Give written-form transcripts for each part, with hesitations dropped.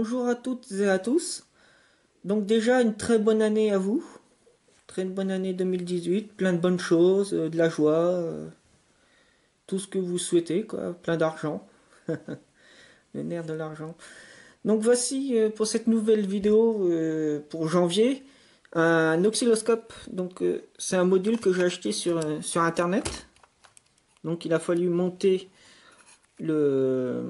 Bonjour à toutes et à tous. Donc déjà une très bonne année à vous. Très bonne année 2018, plein de bonnes choses, de la joie, tout ce que vous souhaitez, quoi. Plein d'argent, le nerf de l'argent. Donc voici pour cette nouvelle vidéo pour janvier, un oscilloscope. Donc c'est un module que j'ai acheté sur internet. Donc il a fallu monter le,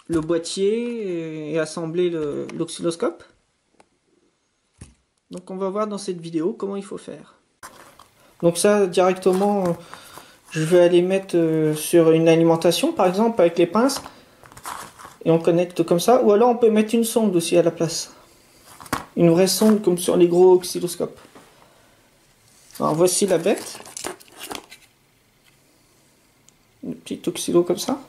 le boîtier et assembler l'oscilloscope. Donc on va voir dans cette vidéo comment il faut faire. Donc ça directement je vais aller mettre sur une alimentation par exemple avec les pinces et on connecte comme ça, ou alors on peut mettre une sonde aussi à la place. Une vraie sonde comme sur les gros oscilloscopes. Alors voici la bête. Un petit oscillo comme ça.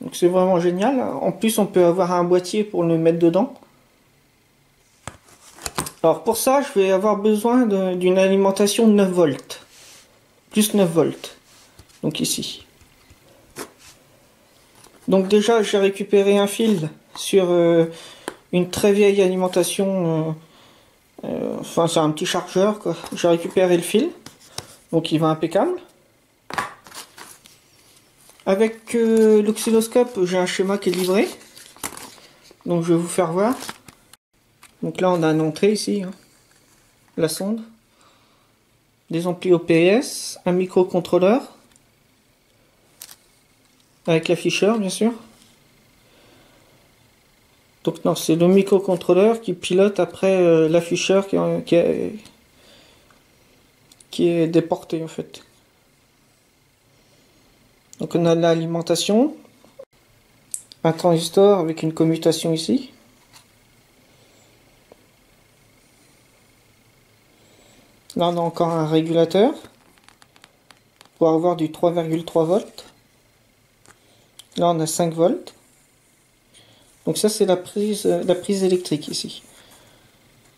Donc c'est vraiment génial. En plus on peut avoir un boîtier pour le mettre dedans. Alors pour ça je vais avoir besoin d'une alimentation de 9 volts. Plus 9 volts. Donc ici. Donc déjà j'ai récupéré un fil sur une très vieille alimentation. Enfin c'est un petit chargeur quoi. J'ai récupéré le fil. Donc il va impeccable. Avec l'oscilloscope j'ai un schéma qui est livré. Donc je vais vous faire voir. Donc là on a une entrée ici. Hein. La sonde. Des amplis OPS. Un microcontrôleur. Avec l'afficheur bien sûr. Donc non, c'est le microcontrôleur qui pilote après l'afficheur qui est déporté en fait. Donc on a l'alimentation, un transistor avec une commutation ici. Là on a encore un régulateur pour avoir du 3,3 volts. Là on a 5 volts. Donc ça c'est la prise électrique ici.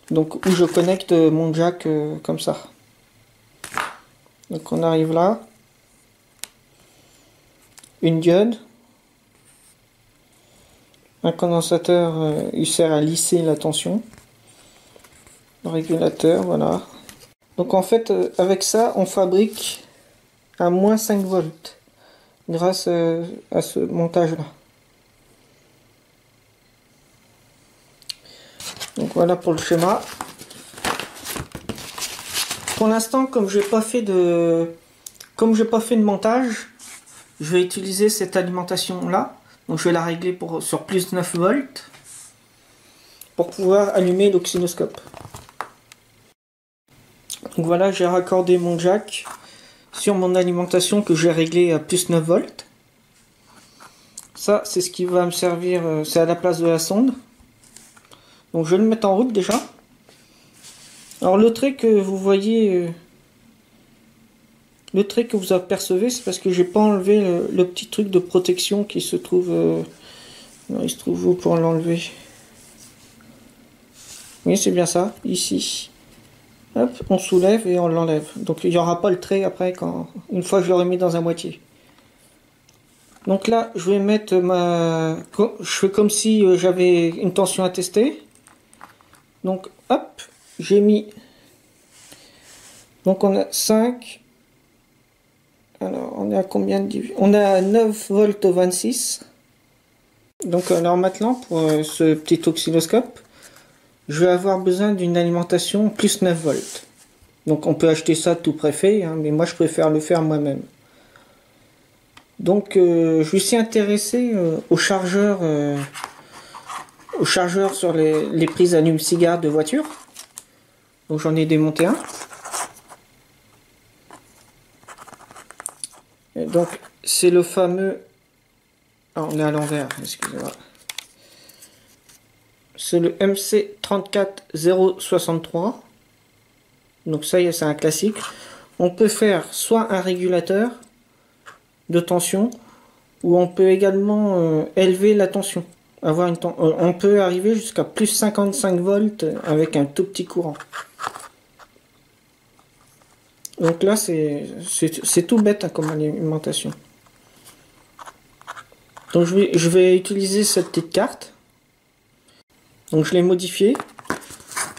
Donc où je connecte mon jack comme ça. Donc on arrive là. Une diode. Un condensateur, il sert à lisser la tension. Le régulateur, voilà. Donc en fait avec ça on fabrique à moins 5 volts. Grâce à ce montage là. Donc voilà pour le schéma. Pour l'instant, comme j'ai pas fait de montage, je vais utiliser cette alimentation là. Donc je vais la régler sur plus 9 volts pour pouvoir allumer l'oscilloscope. Donc voilà, j'ai raccordé mon jack sur mon alimentation que j'ai réglé à plus 9 volts. Ça, c'est ce qui va me servir, c'est à la place de la sonde. Donc je vais le mettre en route déjà. Alors le trait que vous voyez, le trait que vous apercevez, c'est parce que j'ai pas enlevé le petit truc de protection qui se trouve. Non, il se trouve où pour l'enlever? Oui, c'est bien ça, ici. Hop, on soulève et on l'enlève. Donc il n'y aura pas le trait après une fois que je l'aurai mis dans un boîtier. Donc là, je vais mettre je fais comme si j'avais une tension à tester. Donc hop, j'ai mis. Donc on a 5. Alors on est à combien de divisions? On est à 9 volts au 26. Donc alors maintenant pour ce petit oscilloscope, je vais avoir besoin d'une alimentation plus 9 volts. Donc on peut acheter ça tout préfet, hein, mais moi je préfère le faire moi-même. Donc je me suis intéressé au chargeur sur les prises allume-cigare de voiture. Donc j'en ai démonté un. Et donc c'est le fameux... Ah, on est à l'envers, excusez-moi. C'est le MC34063. Donc ça y est, c'est un classique. On peut faire soit un régulateur de tension, ou on peut également élever la tension. On peut arriver jusqu'à plus 55 volts avec un tout petit courant. Donc là, c'est tout bête hein, comme alimentation. Donc je vais utiliser cette petite carte. Donc je l'ai modifiée.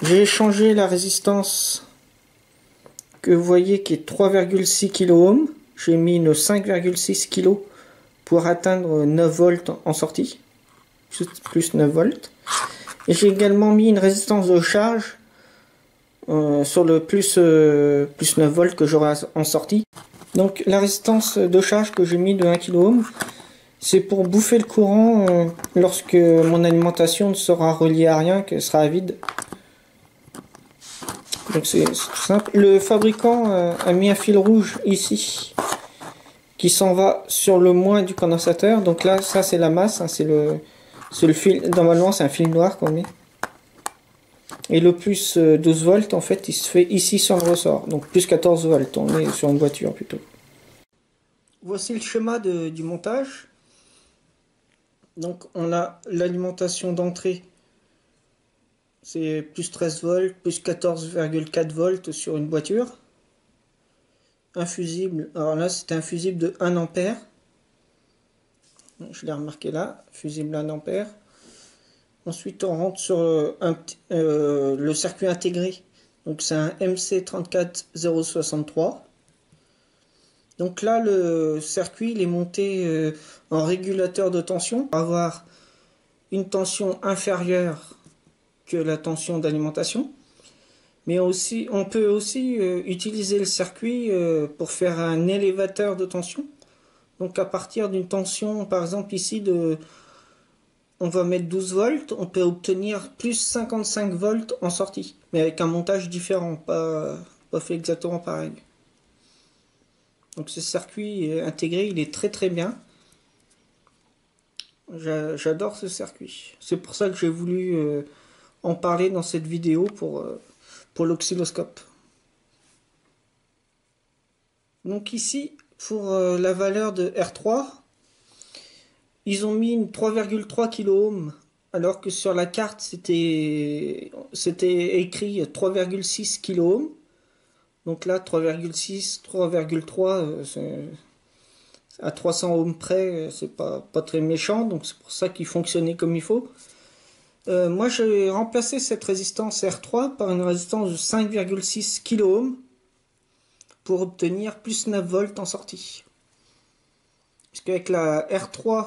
J'ai changé la résistance que vous voyez qui est 3,6 kΩ. J'ai mis une 5,6 kg pour atteindre 9 volts en sortie. Plus 9 volts. Et j'ai également mis une résistance de charge sur le plus 9 volts que j'aurai en sortie. Donc la résistance de charge que j'ai mis de 1 kΩ, c'est pour bouffer le courant lorsque mon alimentation ne sera reliée à rien, qu'elle sera à vide. Donc c'est tout simple. Le fabricant a mis un fil rouge ici qui s'en va sur le moins du condensateur. Donc là, ça c'est la masse, hein, c'est le fil. Normalement c'est un fil noir qu'on met. Et le plus 12 volts, en fait, il se fait ici sur le ressort. Donc plus 14 volts, on est sur une voiture plutôt. Voici le schéma du montage. Donc on a l'alimentation d'entrée. C'est plus 13 volts, plus 14,4 volts sur une voiture. Un fusible, alors là c'est un fusible de 1 ampère. Je l'ai remarqué là, fusible 1 ampère. Ensuite, on rentre sur le circuit intégré. Donc, c'est un MC34063. Donc là, le circuit il est monté en régulateur de tension pour avoir une tension inférieure que la tension d'alimentation. Mais aussi, on peut aussi utiliser le circuit pour faire un élévateur de tension. Donc, à partir d'une tension, par exemple ici on va mettre 12 volts, on peut obtenir plus 55 volts en sortie, mais avec un montage différent, pas fait exactement pareil. Donc ce circuit intégré, il est très très bien. J'adore ce circuit. C'est pour ça que j'ai voulu en parler dans cette vidéo pour l'oscilloscope. Donc ici, pour la valeur de R3, ils ont mis une 3,3 kΩ, alors que sur la carte c'était écrit 3,6 kΩ. Donc là 3,6, 3,3 à 300 ohms près, c'est pas très méchant, donc c'est pour ça qu'il fonctionnait comme il faut. Moi j'ai remplacé cette résistance R3 par une résistance de 5,6 kΩ pour obtenir plus 9 volts en sortie. Parce qu'avec la R3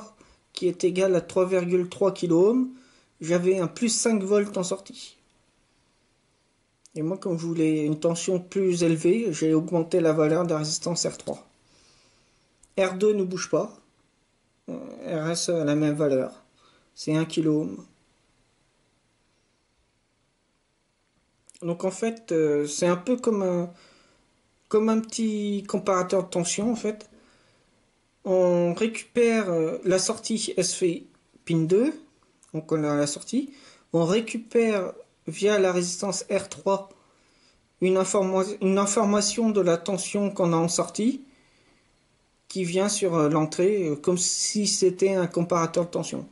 qui est égale à 3,3 kΩ, j'avais un plus 5 volts en sortie. Et moi, comme je voulais une tension plus élevée, j'ai augmenté la valeur de la résistance R3. R2 ne bouge pas. Elle reste à la même valeur. C'est 1 kΩ. Donc en fait, c'est un peu comme un petit comparateur de tension en fait. On récupère la sortie, elle se fait pin 2, donc on a la sortie. On récupère via la résistance R3 une information de la tension qu'on a en sortie qui vient sur l'entrée comme si c'était un comparateur de tension.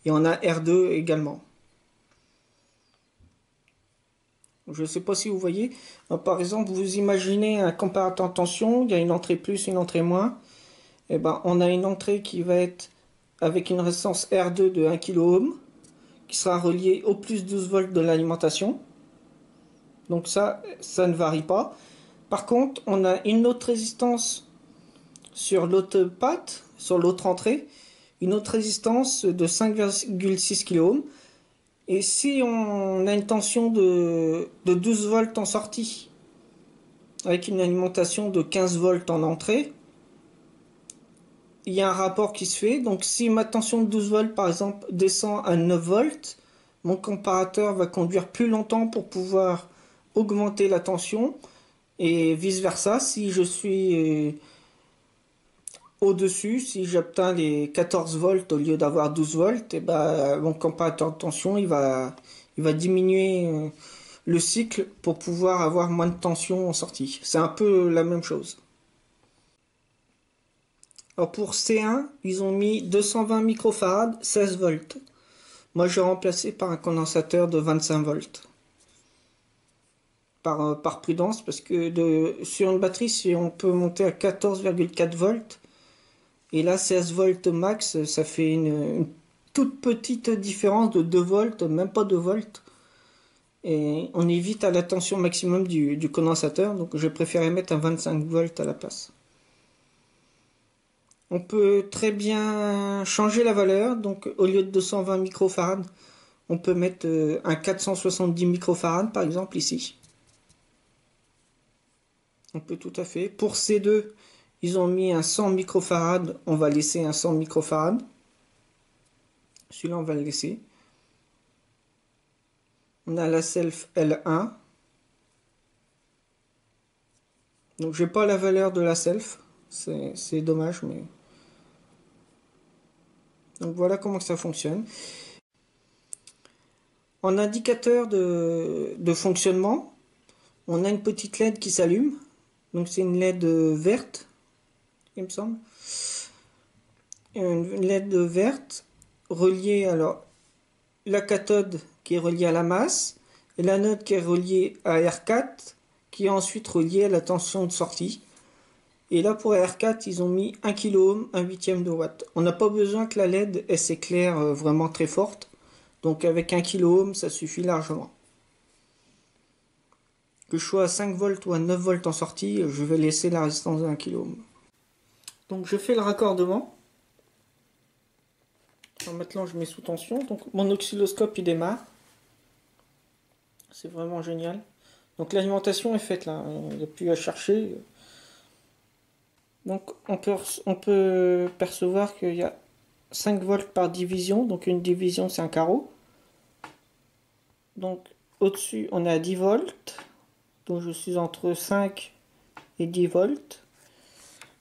Et on a R2 également. Je ne sais pas si vous voyez. Alors, par exemple, vous imaginez un comparateur de tension, il y a une entrée plus, une entrée moins. Et ben, on a une entrée qui va être avec une résistance R2 de 1 kΩ qui sera reliée au plus 12 volts de l'alimentation. Donc ça ne varie pas. Par contre, on a une autre résistance sur l'autre patte, sur l'autre entrée, une autre résistance de 5,6 kΩ. Et si on a une tension de 12 volts en sortie, avec une alimentation de 15 volts en entrée, il y a un rapport qui se fait. Donc si ma tension de 12 volts par exemple descend à 9 volts, mon comparateur va conduire plus longtemps pour pouvoir augmenter la tension, et vice versa. Si je suis au-dessus, si j'obtiens les 14 volts au lieu d'avoir 12 volts, et ben, mon comparateur de tension il va diminuer le cycle pour pouvoir avoir moins de tension en sortie. C'est un peu la même chose. Alors pour C1, ils ont mis 220 microfarads, 16 volts. Moi, j'ai remplacé par un condensateur de 25 volts. Par prudence, parce que sur une batterie, si on peut monter à 14,4 volts, Et là 16 volts max, ça fait une toute petite différence de 2 volts, même pas 2 volts. Et on est vite à la tension maximum du condensateur, donc j'ai préféré mettre un 25 volts à la place. On peut très bien changer la valeur, donc au lieu de 220 microfarads, on peut mettre un 470 microfarads par exemple ici. On peut tout à fait. Pour C2, ils ont mis un 100 microfarads, on va laisser un 100 microfarads. Celui-là, on va le laisser. On a la self L1. Donc, j'ai pas la valeur de la self. C'est dommage, mais... Donc, voilà comment ça fonctionne. En indicateur de fonctionnement, on a une petite LED qui s'allume. Donc, c'est une LED verte, il me semble. Une LED verte reliée, alors, la cathode qui est reliée à la masse, et l'anode qui est reliée à R4, qui est ensuite reliée à la tension de sortie. Et là, pour R4, ils ont mis 1 kΩ, 1 huitième de watt. On n'a pas besoin que la LED s'éclaire vraiment très forte. Donc avec 1 kΩ, ça suffit largement. Que je sois à 5 volts ou à 9 volts en sortie, je vais laisser la résistance de 1 kΩ. Donc je fais le raccordement. Alors maintenant, je mets sous tension. Donc mon oscilloscope, il démarre. C'est vraiment génial. Donc l'alimentation est faite là. Il n'y a plus à chercher. Donc on peut percevoir qu'il y a 5 volts par division. Donc une division, c'est un carreau. Donc au-dessus, on est à 10 volts. Donc je suis entre 5 et 10 volts.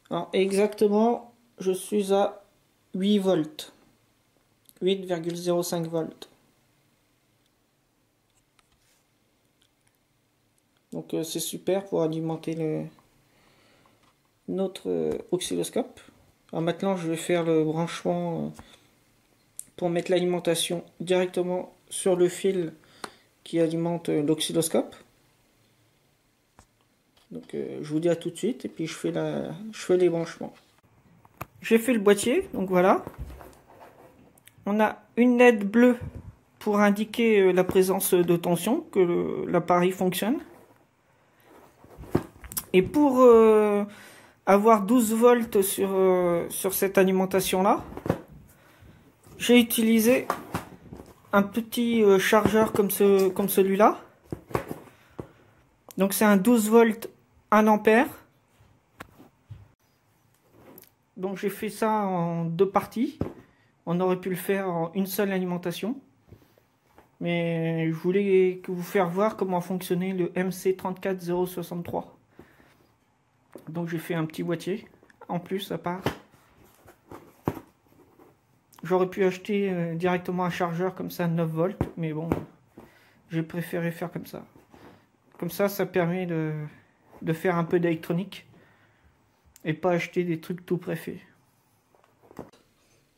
Alors exactement, je suis à 8 volts. 8,05 volts. Donc c'est super pour alimenter notre oscilloscope. Alors maintenant, je vais faire le branchement pour mettre l'alimentation directement sur le fil qui alimente l'oscilloscope. Donc je vous dis à tout de suite et puis je fais les branchements. J'ai fait le boîtier, donc voilà. On a une LED bleue pour indiquer la présence de tension, que l'appareil fonctionne. Et pour avoir 12 volts sur cette alimentation-là, j'ai utilisé un petit chargeur comme celui-là. Donc c'est un 12 volts 1 ampère. Donc j'ai fait ça en 2 parties. On aurait pu le faire en une seule alimentation. Mais je voulais vous faire voir comment fonctionnait le MC34063. Donc j'ai fait un petit boîtier en plus à part. J'aurais pu acheter directement un chargeur comme ça 9 volts, mais bon, j'ai préféré faire comme ça. Comme ça permet de faire un peu d'électronique et pas acheter des trucs tout préfaits.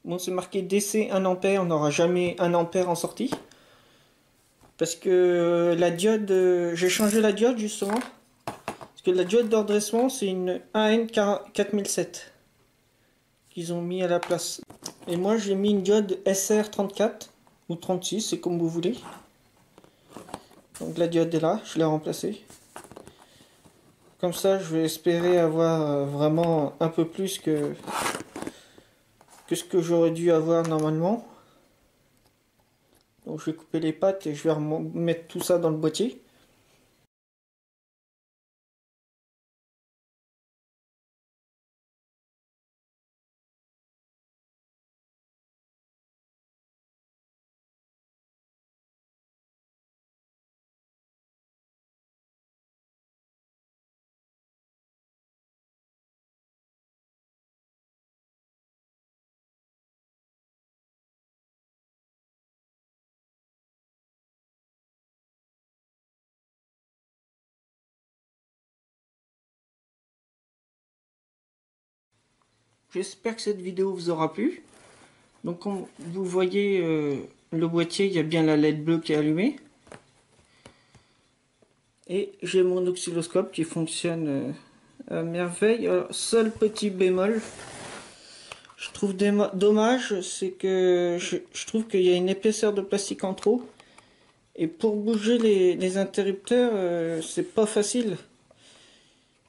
Bon, c'est marqué DC 1 ampère, on n'aura jamais 1 ampère en sortie. Parce que la diode, j'ai changé la diode justement. Parce que la diode de redressement, c'est une AN4007 qu'ils ont mis à la place. Et moi, j'ai mis une diode SR34 ou 36, c'est comme vous voulez. Donc la diode est là, je l'ai remplacée. Comme ça, je vais espérer avoir vraiment un peu plus que ce que j'aurais dû avoir normalement. Donc je vais couper les pattes et je vais mettre tout ça dans le boîtier. J'espère que cette vidéo vous aura plu. Donc comme vous voyez le boîtier, il y a bien la LED bleue qui est allumée. Et j'ai mon oscilloscope qui fonctionne à merveille. Alors, seul petit bémol, je trouve dommage, c'est que je trouve qu'il y a une épaisseur de plastique en trop. Et pour bouger les interrupteurs, c'est pas facile.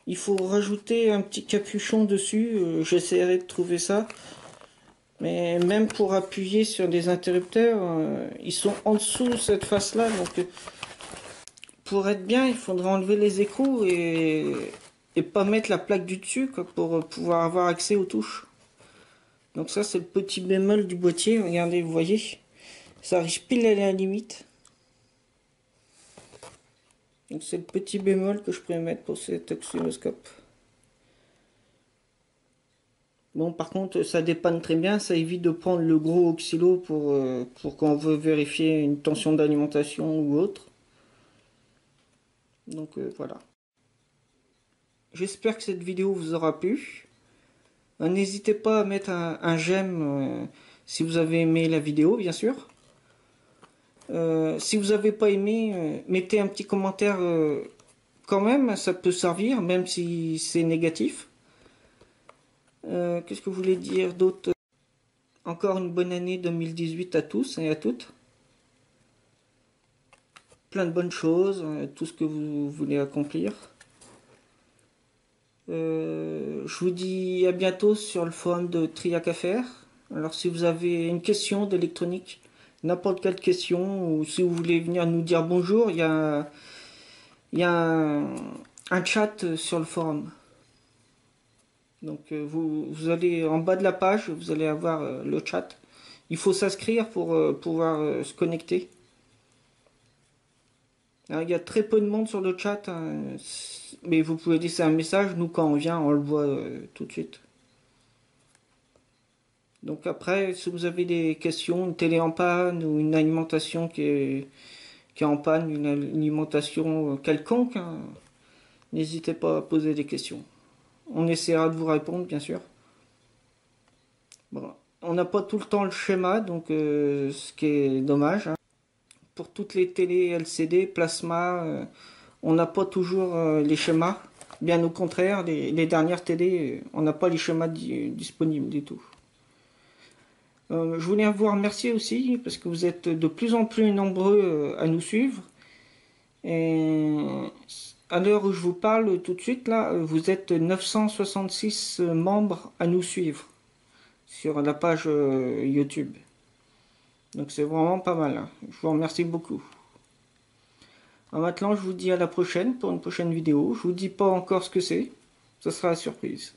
Il faut rajouter un petit capuchon dessus. J'essaierai de trouver ça. Mais même pour appuyer sur les interrupteurs, ils sont en dessous de cette face-là. Donc pour être bien, il faudra enlever les écrous et pas mettre la plaque du dessus quoi, pour pouvoir avoir accès aux touches. Donc ça c'est le petit bémol du boîtier. Regardez, vous voyez, ça arrive pile à la limite. Donc c'est le petit bémol que je pourrais mettre pour cet oscilloscope. Bon, par contre, ça dépanne très bien, ça évite de prendre le gros oscillo pour quand on veut vérifier une tension d'alimentation ou autre. Donc voilà. J'espère que cette vidéo vous aura plu. N'hésitez pas à mettre un j'aime si vous avez aimé la vidéo, bien sûr. Si vous n'avez pas aimé, mettez un petit commentaire quand même, ça peut servir, même si c'est négatif. Qu'est-ce que vous voulez dire d'autre? Encore une bonne année 2018 à tous et à toutes. Plein de bonnes choses, tout ce que vous voulez accomplir. Je vous dis à bientôt sur le forum de Triac Affaires. Alors si vous avez une question d'électronique, n'importe quelle question, ou si vous voulez venir nous dire bonjour, il y a un chat sur le forum. Donc vous allez en bas de la page, vous allez avoir le chat. Il faut s'inscrire pour pouvoir se connecter. Alors, il y a très peu de monde sur le chat, hein, mais vous pouvez laisser un message. Nous, quand on vient, on le voit tout de suite. Donc après, si vous avez des questions, une télé en panne ou une alimentation qui est en panne, une alimentation quelconque, hein, n'hésitez pas à poser des questions. On essaiera de vous répondre, bien sûr. Bon, on n'a pas tout le temps le schéma, donc ce qui est dommage. Hein. Pour toutes les télés LCD, plasma, on n'a pas toujours les schémas. Bien au contraire, les dernières télés, on n'a pas les schémas disponibles du tout. Je voulais vous remercier aussi parce que vous êtes de plus en plus nombreux à nous suivre. Et à l'heure où je vous parle tout de suite, là, vous êtes 966 membres à nous suivre sur la page YouTube. Donc c'est vraiment pas mal. Hein. Je vous remercie beaucoup. Alors maintenant, je vous dis à la prochaine pour une prochaine vidéo. Je vous dis pas encore ce que c'est. Ce sera la surprise.